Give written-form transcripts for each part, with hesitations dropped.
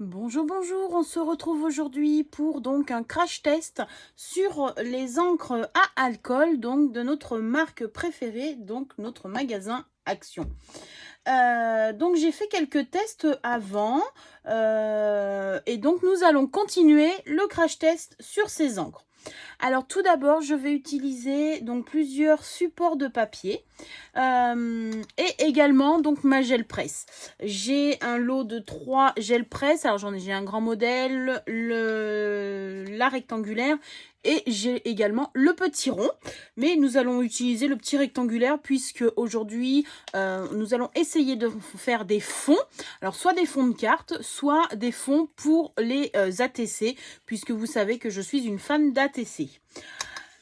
Bonjour, bonjour, on se retrouve aujourd'hui pour donc un crash test sur les encres à alcool, donc de notre marque préférée, donc notre magasin Action. Donc j'ai fait quelques tests avant et donc nous allons continuer le crash test sur ces encres. Alors tout d'abord, je vais utiliser donc plusieurs supports de papier et également donc ma gel presse. J'ai un lot de 3 gel presse. Alors j'ai un grand modèle, la rectangulaire et j'ai également le petit rond. Mais nous allons utiliser le petit rectangulaire puisque aujourd'hui nous allons essayer de faire des fonds. Alors soit des fonds de cartes, soit des fonds pour les ATC puisque vous savez que je suis une fan d'ATC.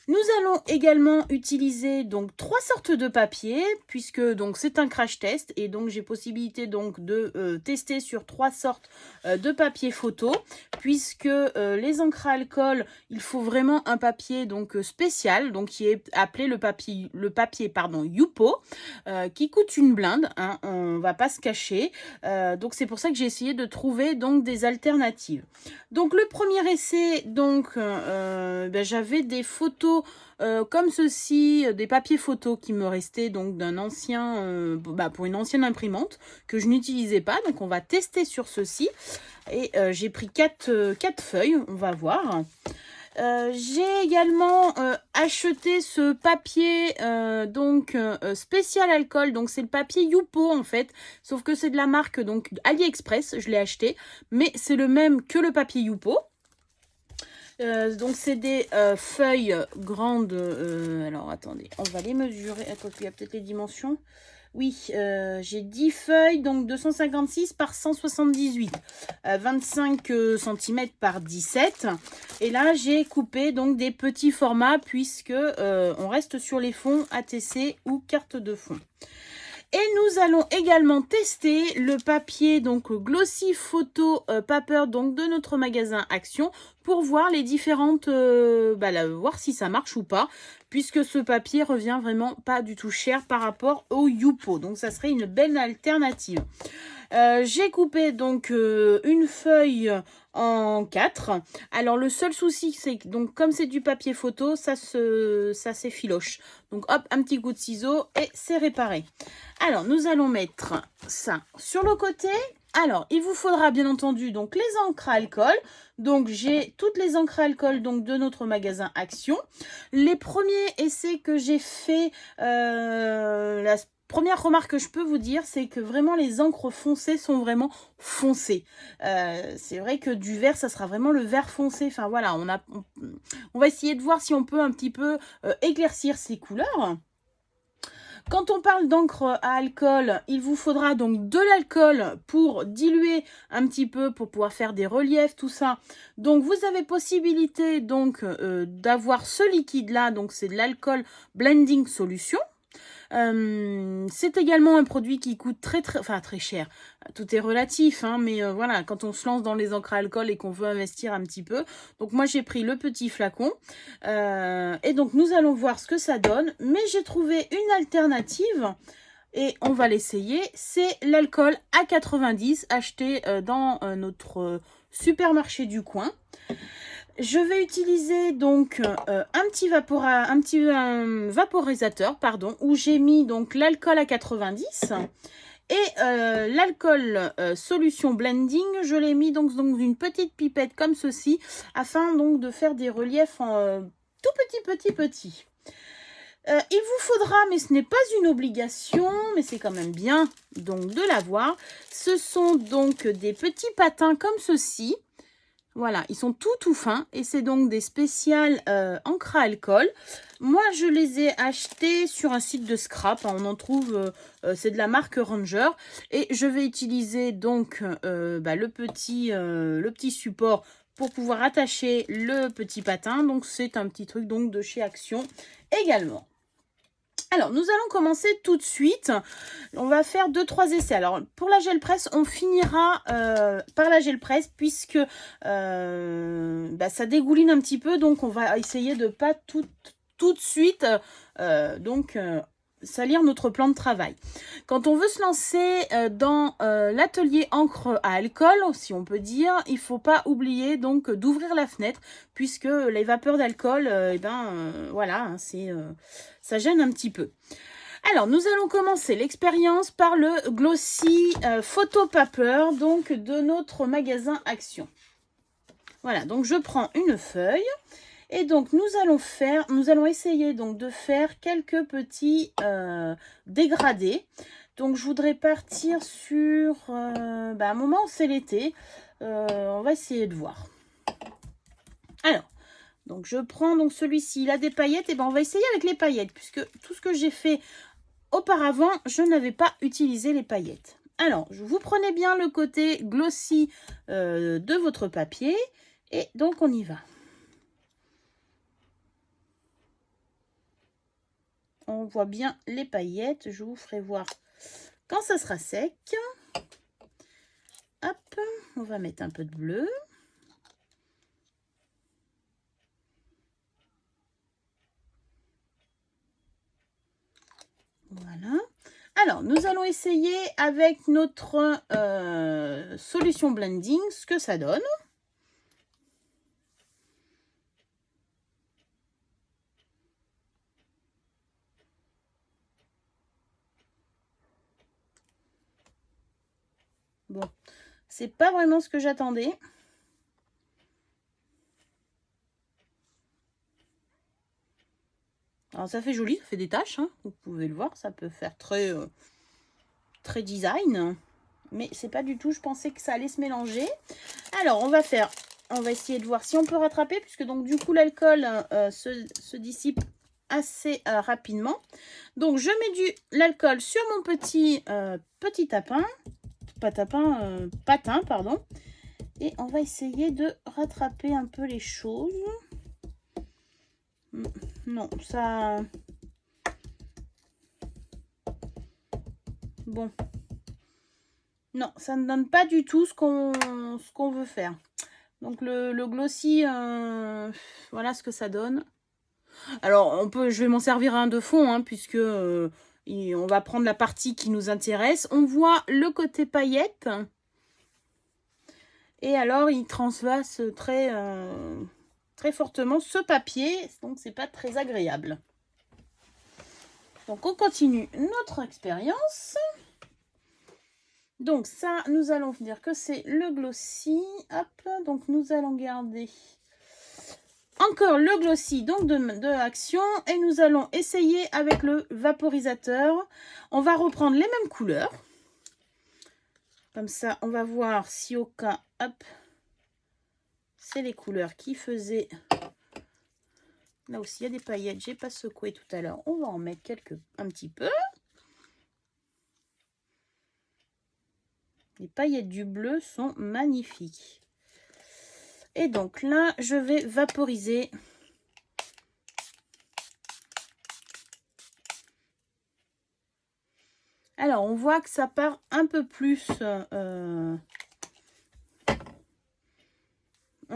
Nous allons également utiliser donc 3 sortes de papier puisque donc c'est un crash test et donc j'ai possibilité donc de tester sur 3 sortes de papier photo puisque les encres à alcool, il faut vraiment un papier donc spécial donc qui est appelé le papier Yupo qui coûte une blinde, hein, on va pas se cacher. Donc c'est pour ça que j'ai essayé de trouver donc des alternatives. Donc le premier essai, donc j'avais des photos comme ceci, des papiers photos qui me restaient donc d'un ancien, pour une ancienne imprimante que je n'utilisais pas. Donc on va tester sur ceci. Et j'ai pris 4 feuilles, on va voir. J'ai également acheté ce papier spécial alcool, donc c'est le papier Yupo en fait, sauf que c'est de la marque donc AliExpress, je l'ai acheté, mais c'est le même que le papier Yupo. Donc c'est des feuilles grandes, alors attendez, on va les mesurer, attends, il y a peut-être les dimensions. Oui, j'ai 10 feuilles, donc 256 par 178, 25 cm par 17. Et là, j'ai coupé donc des petits formats puisque on reste sur les fonds ATC ou carte de fond. Et nous allons également tester le papier donc Glossy Photo Paper donc de notre magasin Action pour voir les différentes voir si ça marche ou pas puisque ce papier revient vraiment pas du tout cher par rapport au Yupo. Donc ça serait une belle alternative. J'ai coupé donc une feuille en 4. Alors le seul souci c'est que donc comme c'est du papier photo, ça s'effiloche. Donc hop, un petit coup de ciseau et c'est réparé. Alors nous allons mettre ça sur le côté. Alors, il vous faudra bien entendu donc les encres à alcool. Donc, j'ai toutes les encres à alcool donc, de notre magasin Action. Les premiers essais que j'ai fait, la première remarque que je peux vous dire, c'est que vraiment les encres foncées sont vraiment foncées. C'est vrai que du vert, ça sera vraiment le vert foncé. Enfin voilà, on va essayer de voir si on peut un petit peu éclaircir ces couleurs. Quand on parle d'encre à alcool, il vous faudra donc de l'alcool pour diluer un petit peu, pour pouvoir faire des reliefs, tout ça. Donc vous avez possibilité donc d'avoir ce liquide là, donc c'est de l'alcool blending solution. C'est également un produit qui coûte très cher. Tout est relatif, hein, mais voilà, quand on se lance dans les encres à alcool et qu'on veut investir un petit peu. Donc moi j'ai pris le petit flacon et donc nous allons voir ce que ça donne. Mais j'ai trouvé une alternative et on va l'essayer. C'est l'alcool A90 acheté dans notre supermarché du coin. Je vais utiliser donc un petit vaporisateur pardon, où j'ai mis donc l'alcool à 90 et l'alcool solution blending, je l'ai mis donc dans une petite pipette comme ceci afin donc de faire des reliefs en tout petit. Il vous faudra, mais ce n'est pas une obligation, mais c'est quand même bien donc de l'avoir. Ce sont donc des petits patins comme ceci. Voilà, ils sont tout fins et c'est donc des spéciales encre à alcool. Moi, je les ai achetés sur un site de scrap. Hein, on en trouve, c'est de la marque Ranger. Et je vais utiliser donc le petit support pour pouvoir attacher le petit patin. Donc, c'est un petit truc donc de chez Action également. Alors, nous allons commencer tout de suite. On va faire 2-3 essais. Alors, pour la gel presse, on finira par la gel presse puisque ça dégouline un petit peu. Donc, on va essayer de pas tout de suite salir notre plan de travail. Quand on veut se lancer dans l'atelier encre à alcool, si on peut dire, il ne faut pas oublier donc d'ouvrir la fenêtre, puisque les vapeurs d'alcool, voilà, hein, ça gêne un petit peu. Alors, nous allons commencer l'expérience par le Glossy Photo Paper, donc de notre magasin Action. Voilà, donc je prends une feuille. Et donc, nous allons essayer donc de faire quelques petits dégradés. Donc, je voudrais partir sur un moment, c'est l'été. On va essayer de voir. Alors, donc je prends donc celui-ci, il a des paillettes. Et ben, on va essayer avec les paillettes, puisque tout ce que j'ai fait auparavant, je n'avais pas utilisé les paillettes. Alors, vous prenez bien le côté glossy de votre papier. Et donc, on y va. On voit bien les paillettes. Je vous ferai voir quand ça sera sec. Hop, on va mettre un peu de bleu. Voilà. Alors, nous allons essayer avec notre solution blending ce que ça donne. Bon, c'est pas vraiment ce que j'attendais. Alors, ça fait joli, ça fait des taches, hein, vous pouvez le voir, ça peut faire très design. Mais c'est pas du tout, je pensais que ça allait se mélanger. Alors, on va essayer de voir si on peut rattraper, puisque donc du coup, l'alcool se dissipe assez rapidement. Donc, je mets l'alcool sur mon petit patin, pardon. Et on va essayer de rattraper un peu les choses. Non, ça... Bon. Non, ça ne donne pas du tout ce qu'on veut faire. Donc, le glossy, voilà ce que ça donne. Alors, je vais m'en servir un de fond, hein, puisque on va prendre la partie qui nous intéresse. On voit le côté paillette. Et alors, il transvase très fortement ce papier. Donc, c'est pas très agréable. Donc, on continue notre expérience. Donc, ça, nous allons dire que c'est le glossy. Hop, donc nous allons garder encore le glossy donc de Action. Et nous allons essayer avec le vaporisateur. On va reprendre les mêmes couleurs. Comme ça, on va voir si au cas, hop, c'est les couleurs qui faisaient. Là aussi, il y a des paillettes. J'ai pas secoué tout à l'heure. On va en mettre un petit peu. Les paillettes du bleu sont magnifiques. Et donc là, je vais vaporiser. Alors, on voit que ça part un peu plus, un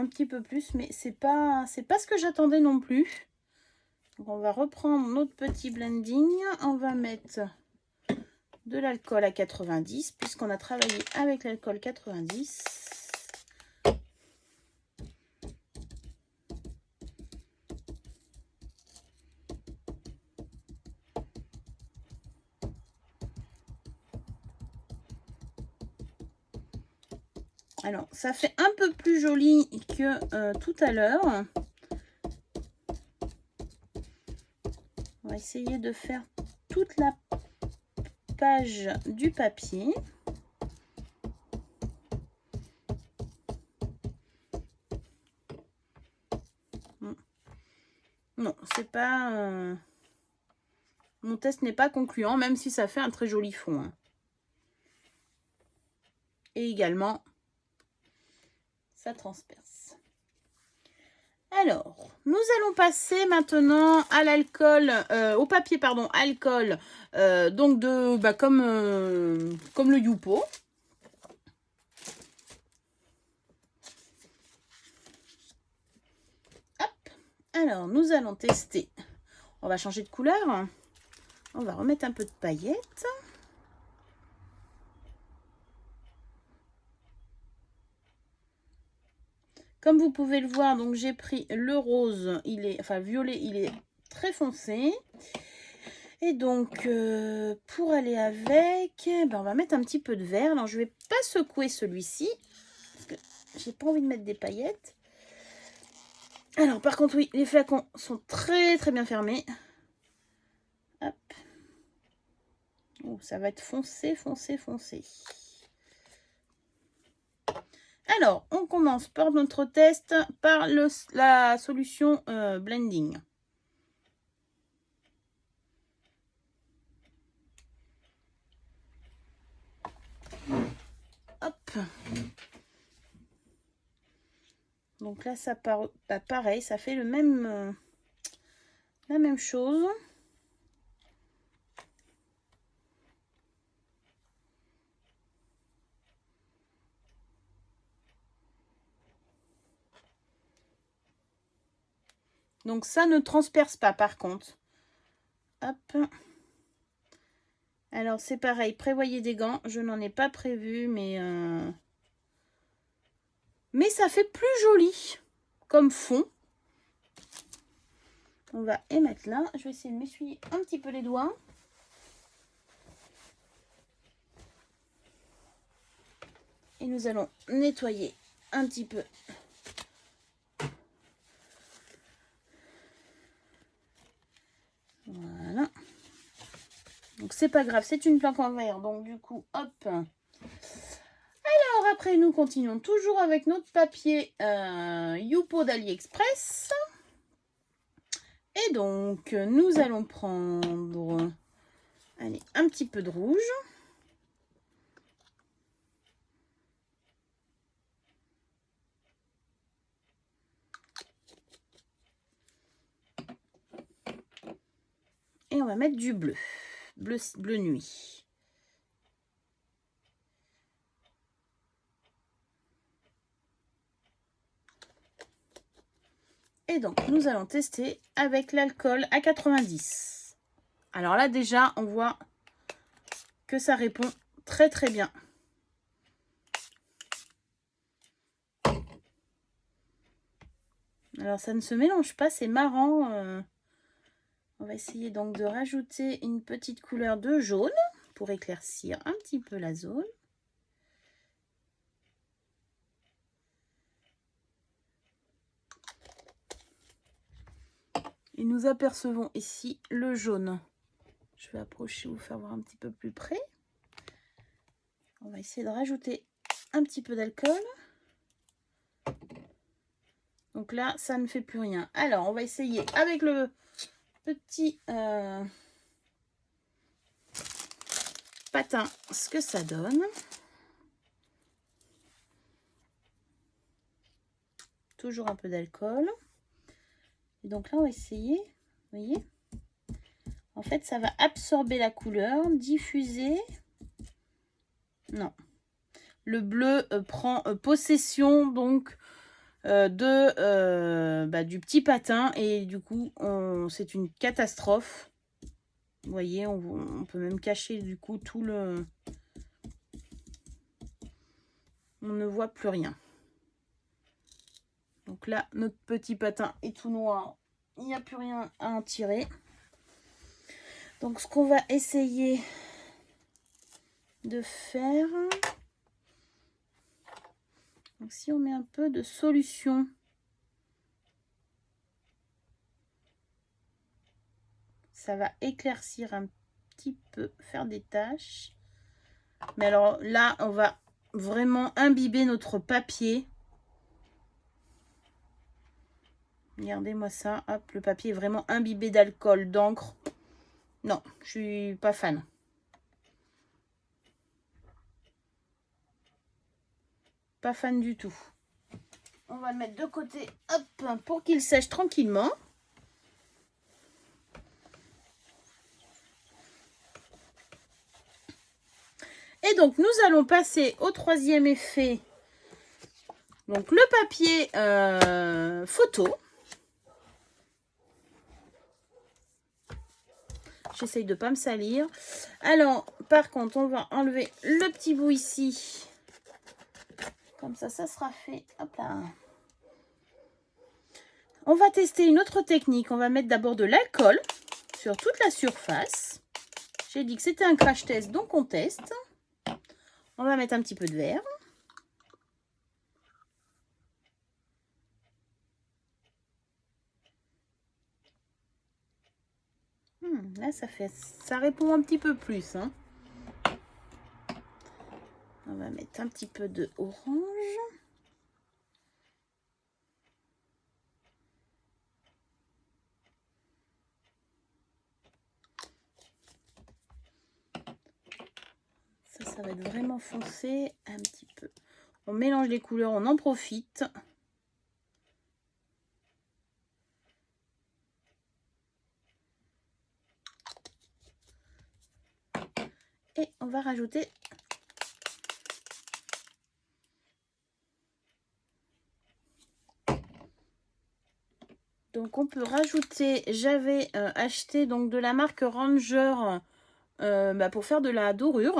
petit peu plus, mais c'est pas ce que j'attendais non plus. Donc, on va reprendre notre petit blending. On va mettre de l'alcool à 90, puisqu'on a travaillé avec l'alcool 90. Alors, ça fait un peu plus joli que tout à l'heure. On va essayer de faire toute la page du papier. Non, c'est pas... Mon test n'est pas concluant, même si ça fait un très joli fond. Hein. Et également, ça transperce. Alors, nous allons passer maintenant à l'alcool, au papier, pardon, alcool, donc comme le Yupo. Hop. Alors, nous allons tester. On va changer de couleur. On va remettre un peu de paillettes. Comme vous pouvez le voir, donc j'ai pris le rose, il est, enfin violet, il est très foncé. Et donc, pour aller avec, ben, on va mettre un petit peu de vert. Alors, je ne vais pas secouer celui-ci, parce que j'ai pas envie de mettre des paillettes. Alors, par contre, oui, les flacons sont très très bien fermés. Hop. Oh, ça va être foncé, foncé, foncé. Alors, on commence par notre test par la solution blending. Hop. Donc là, ça part, bah, pareil, ça fait le même, la même chose. Donc ça ne transperce pas par contre. Hop. Alors c'est pareil, prévoyez des gants. Je n'en ai pas prévu, mais ça fait plus joli comme fond. On va émettre là. Je vais essayer de m'essuyer un petit peu les doigts. Et nous allons nettoyer un petit peu. Voilà. Donc c'est pas grave, c'est une plaque en verre. Donc du coup, hop. Alors après, nous continuons toujours avec notre papier Youpo d'AliExpress. Et donc, nous allons prendre allez, un petit peu de rouge. Et on va mettre du bleu. Bleu nuit. Et donc, nous allons tester avec l'alcool à 90. Alors là, déjà, on voit que ça répond très très bien. Alors, ça ne se mélange pas, c'est marrant. On va essayer donc de rajouter une petite couleur de jaune pour éclaircir un petit peu la zone. Et nous apercevons ici le jaune. Je vais approcher, vous faire voir un petit peu plus près. On va essayer de rajouter un petit peu d'alcool. Donc là, ça ne fait plus rien. Alors, on va essayer avec le petit patin ce que ça donne. Toujours un peu d'alcool. Et donc là, on va essayer, vous voyez, en fait, ça va absorber la couleur, diffuser. Non. Le bleu prend possession donc du petit patin et du coup, c'est une catastrophe. Vous voyez, on peut même cacher du coup tout le... On ne voit plus rien. Donc là, notre petit patin est tout noir. Il n'y a plus rien à en tirer. Donc, ce qu'on va essayer de faire... Donc, si on met un peu de solution... Ça va éclaircir un petit peu, faire des taches. Mais alors là, on va vraiment imbiber notre papier. Regardez-moi ça. Hop, le papier est vraiment imbibé d'alcool, d'encre. Non, je suis pas fan. Pas fan du tout. On va le mettre de côté, hop, pour qu'il sèche tranquillement. Et donc, nous allons passer au troisième effet. Donc, le papier photo. J'essaye de ne pas me salir. Alors, par contre, on va enlever le petit bout ici. Comme ça sera fait. Hop là. On va tester une autre technique. On va mettre d'abord de l'alcool sur toute la surface. J'ai dit que c'était un crash test, donc on teste. On va mettre un petit peu de verre. Là, ça répond un petit peu plus. Hein. On va mettre un petit peu de orange. Ça va être vraiment foncé. Un petit peu. On mélange les couleurs, on en profite. Et on va rajouter donc on peut rajouter, j'avais acheté donc de la marque Ranger pour faire de la dorure.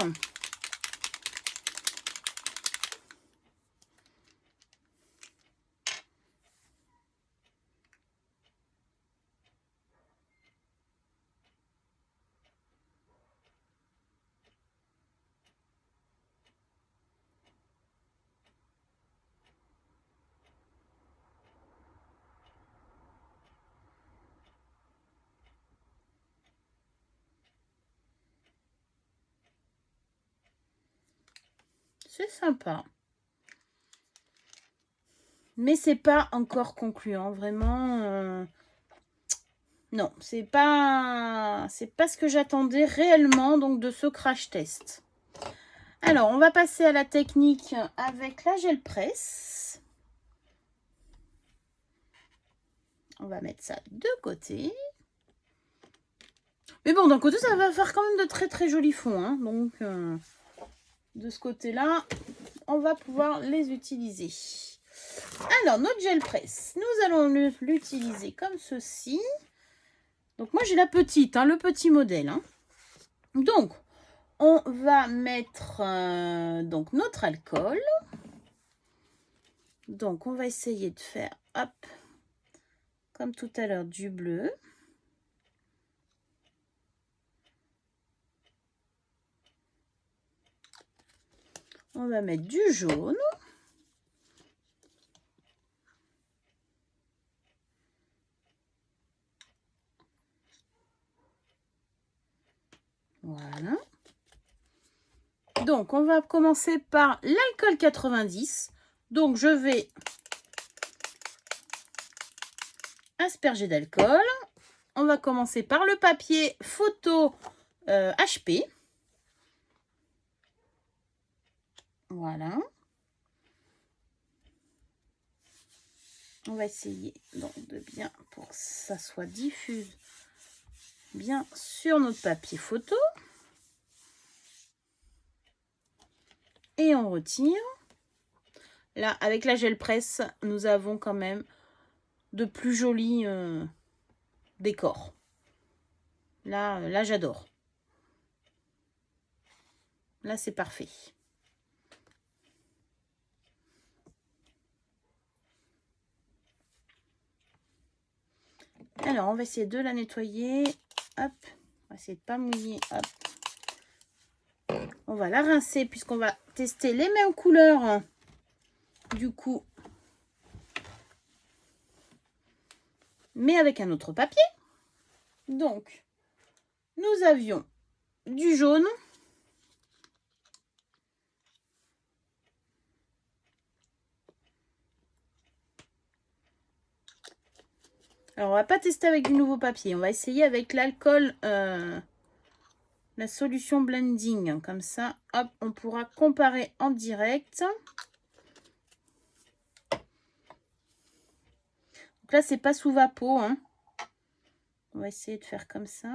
C'est sympa. Mais c'est pas encore concluant, vraiment. Non, c'est pas ce que j'attendais réellement donc de ce crash test. Alors, on va passer à la technique avec la gel presse. On va mettre ça de côté. Mais bon, d'un côté, ça va faire quand même de très très jolis fonds. Hein. Donc, de ce côté-là, on va pouvoir les utiliser. Alors, notre gel presse, nous allons l'utiliser comme ceci. Donc, moi, j'ai la petite, hein, le petit modèle. Hein. Donc, on va mettre donc notre alcool. Donc, on va essayer de faire, hop, comme tout à l'heure, du bleu. On va mettre du jaune. Voilà. Donc, on va commencer par l'alcool 90. Donc, je vais asperger d'alcool. On va commencer par le papier photo HP. Voilà. On va essayer donc de bien, pour que ça soit diffuse bien sur notre papier photo. Et on retire. Là, avec la gel presse, nous avons quand même de plus jolis décors. Là j'adore. Là, c'est parfait. Alors, on va essayer de la nettoyer. Hop, on va essayer de ne pas mouiller. Hop. On va la rincer puisqu'on va tester les mêmes couleurs. Du coup, mais avec un autre papier. Donc, nous avions du jaune. Alors, on va pas tester avec du nouveau papier. On va essayer avec l'alcool, la solution blending. Comme ça, hop, on pourra comparer en direct. Donc là, c'est pas sous vapeau. Hein. On va essayer de faire comme ça.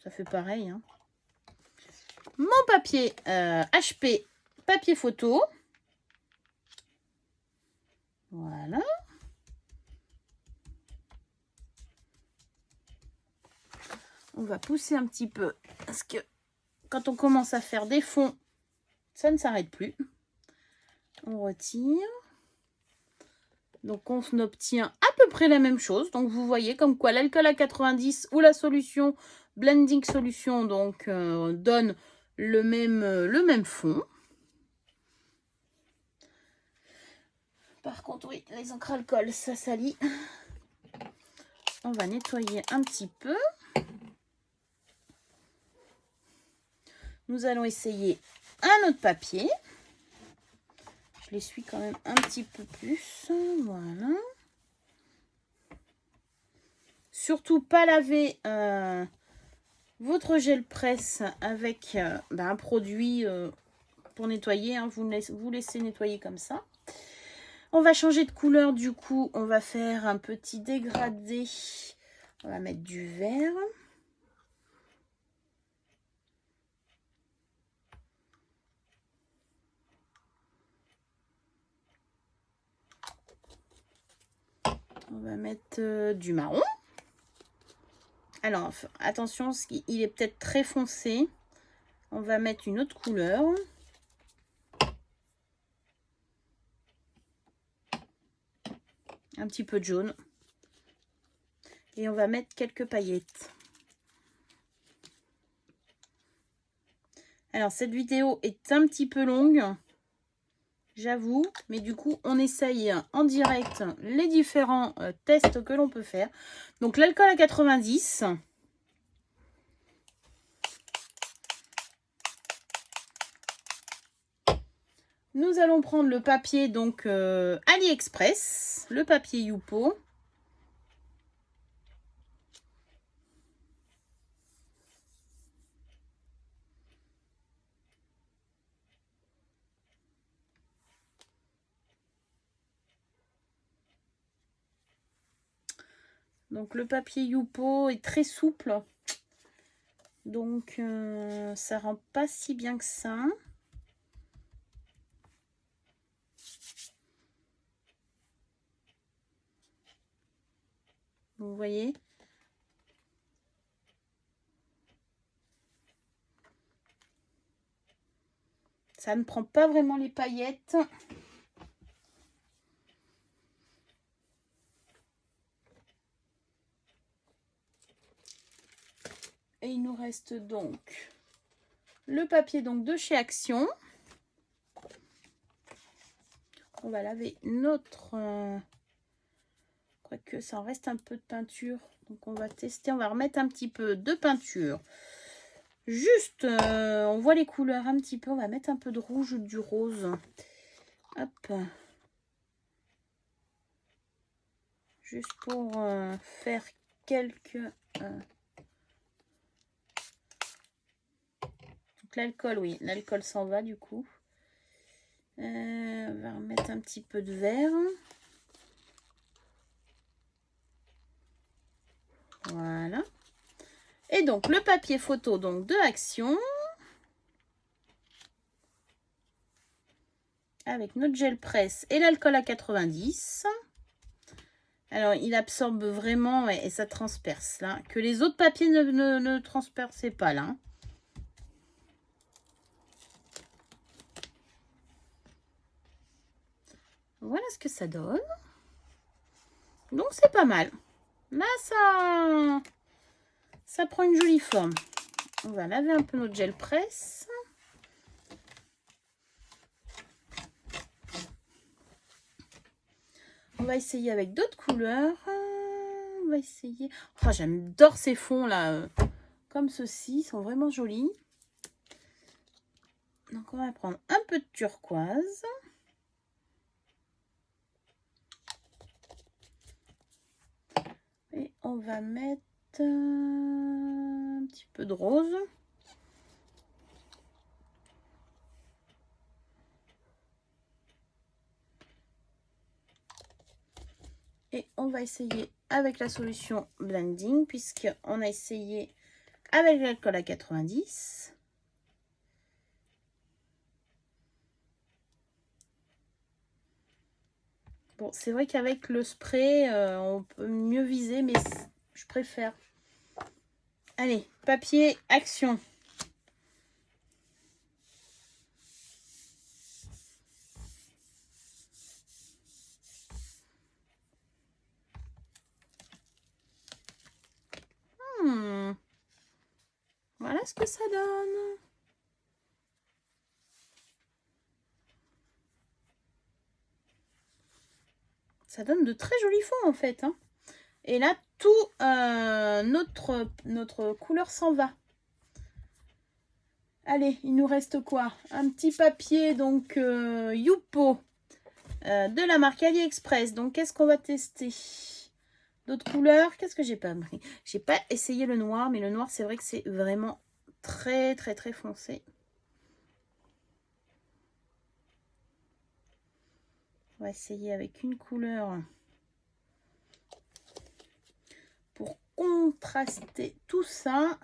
Ça fait pareil. Hein. Mon papier HP, papier photo. Voilà. On va pousser un petit peu parce que quand on commence à faire des fonds, ça ne s'arrête plus. On retire. Donc, on obtient à peu près la même chose. Donc, vous voyez comme quoi l'alcool à 90 ou la solution Blending Solution donc, donne le même fond. Par contre, oui, les encres alcool, ça salit. On va nettoyer un petit peu. Nous allons essayer un autre papier. Je l'essuie quand même un petit peu plus. Voilà. Surtout pas laver votre gel presse avec un produit pour nettoyer. Hein. Vous laissez nettoyer comme ça. On va changer de couleur du coup. On va faire un petit dégradé. On va mettre du vert. On va mettre du marron. Alors, attention, il est peut-être très foncé. On va mettre une autre couleur. Un petit peu de jaune. Et on va mettre quelques paillettes. Alors, cette vidéo est un petit peu longue, j'avoue. Mais du coup, on essaye en direct les différents tests que l'on peut faire. Donc, l'alcool à 90. Nous allons prendre le papier donc AliExpress, le papier Youpo. Donc le papier Youpo est très souple. Donc ça rend pas si bien que ça. Vous voyez? Ça ne prend pas vraiment les paillettes. Et il nous reste donc le papier donc de chez Action. On va laver notre... quoique ça en reste un peu de peinture. Donc on va tester, on va remettre un petit peu de peinture. Juste, on voit les couleurs un petit peu. On va mettre un peu de rouge ou du rose. Hop. Juste pour faire quelques... Donc l'alcool, oui, l'alcool s'en va du coup. On va remettre un petit peu de vert. Voilà. Et donc le papier photo donc de Action. Avec notre gel presse et l'alcool à 90. Alors il absorbe vraiment et ça transperce là. Que les autres papiers ne transperçaient pas là. Voilà ce que ça donne. Donc c'est pas mal. Là ça prend une jolie forme. On va laver un peu notre gel presse. On va essayer avec d'autres couleurs. On va essayer. Oh, j'adore ces fonds là. Comme ceci. Ils sont vraiment jolis. Donc on va prendre un peu de turquoise. Et on va mettre un petit peu de rose. Et on va essayer avec la solution Blending, puisqu'on a essayé avec l'alcool à 90. Bon, c'est vrai qu'avec le spray, on peut mieux viser, mais je préfère Allez, papier, action. Voilà ce que ça donne. Ça donne de très jolis fonds en fait. Hein. Et là, tout notre couleur s'en va. Allez, il nous reste quoi? Un petit papier, donc Youpo, de la marque AliExpress. Donc, qu'est-ce qu'on va tester? D'autres couleurs? Qu'est-ce que j'ai pas pris? J'ai pas essayé le noir, mais le noir, c'est vrai que c'est vraiment très, très, très foncé. On va essayer avec une couleur pour contraster tout ça.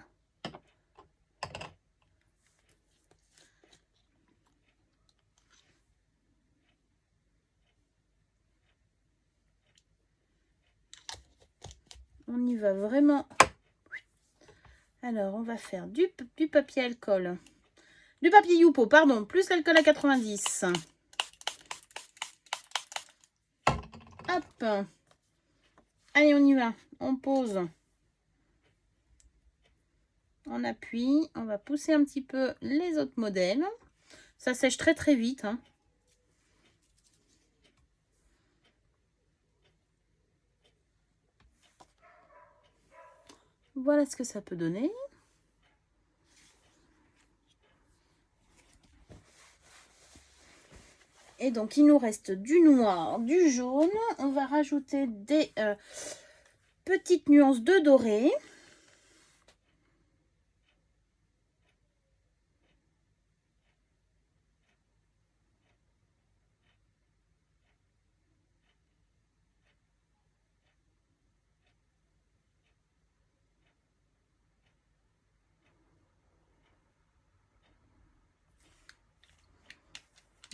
On y va vraiment. Alors, on va faire du papier alcool. Du papier Youpo, pardon, plus l'alcool à 90. Hop. Allez, on y va. On pose. On appuie. On va pousser un petit peu les autres modèles. Ça sèche très très vite. Hein. Voilà ce que ça peut donner. Et donc, il nous reste du noir, du jaune. On va rajouter des petites nuances de doré.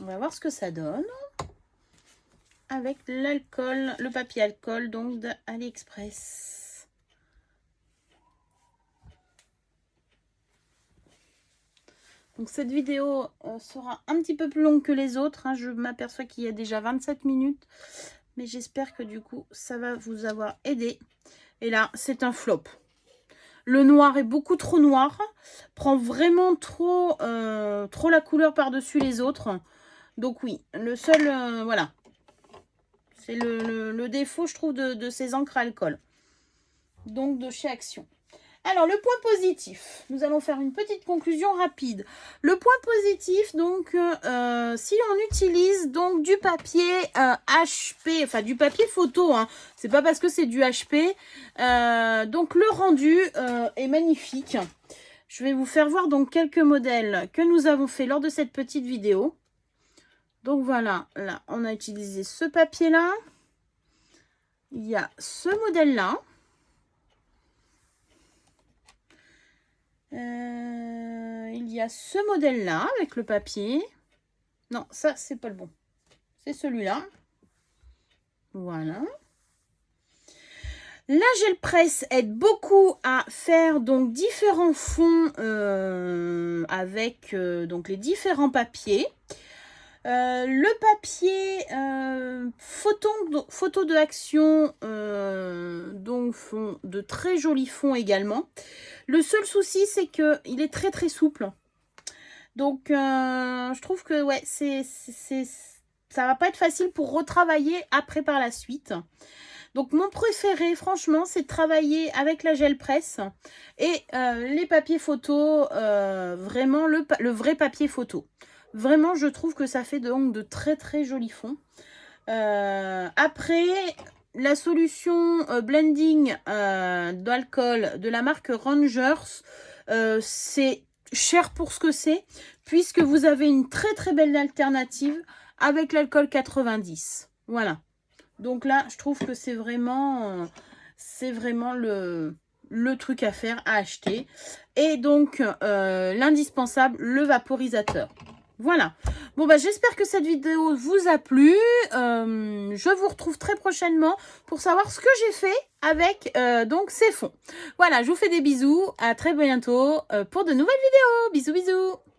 On va voir ce que ça donne avec l'alcool, le papier alcool donc de AliExpress. Donc cette vidéo sera un petit peu plus longue que les autres. Hein. Je m'aperçois qu'il y a déjà 27 minutes. Mais j'espère que du coup, ça va vous avoir aidé. Et là, c'est un flop. Le noir est beaucoup trop noir. Prend vraiment trop la couleur par-dessus les autres. Donc oui, le seul, voilà. C'est le défaut, je trouve, de ces encres à alcool. Donc, de chez Action. Alors, le point positif. Nous allons faire une petite conclusion rapide. Le point positif, donc, si on utilise donc du papier HP, enfin du papier photo, hein, c'est pas parce que c'est du HP. Donc, le rendu est magnifique. Je vais vous faire voir donc quelques modèles que nous avons fait lors de cette petite vidéo. Donc voilà, là, on a utilisé ce papier-là. Il y a ce modèle-là. Il y a ce modèle-là avec le papier. Non, ça, c'est pas le bon. C'est celui-là. Voilà. La gel presse aide beaucoup à faire donc différents fonds avec donc les différents papiers. Le papier photo de Action donc font de très jolis fonds également. Le seul souci, c'est que il est très très souple. Donc je trouve que ouais, ça va pas être facile pour retravailler après par la suite. Donc mon préféré, franchement, c'est de travailler avec la gel presse et les papiers photo, vraiment le vrai papier photo. Vraiment, je trouve que ça fait donc de très très jolis fonds. Après, la solution blending d'alcool de la marque Rangers, c'est cher pour ce que c'est, puisque vous avez une très très belle alternative avec l'alcool 90. Voilà. Donc là, je trouve que c'est vraiment le truc à faire, à acheter. Et donc, l'indispensable, le vaporisateur. Voilà. Bon, bah, j'espère que cette vidéo vous a plu. Je vous retrouve très prochainement pour savoir ce que j'ai fait avec donc ces fonds. Voilà, je vous fais des bisous. À très bientôt pour de nouvelles vidéos. Bisous, bisous.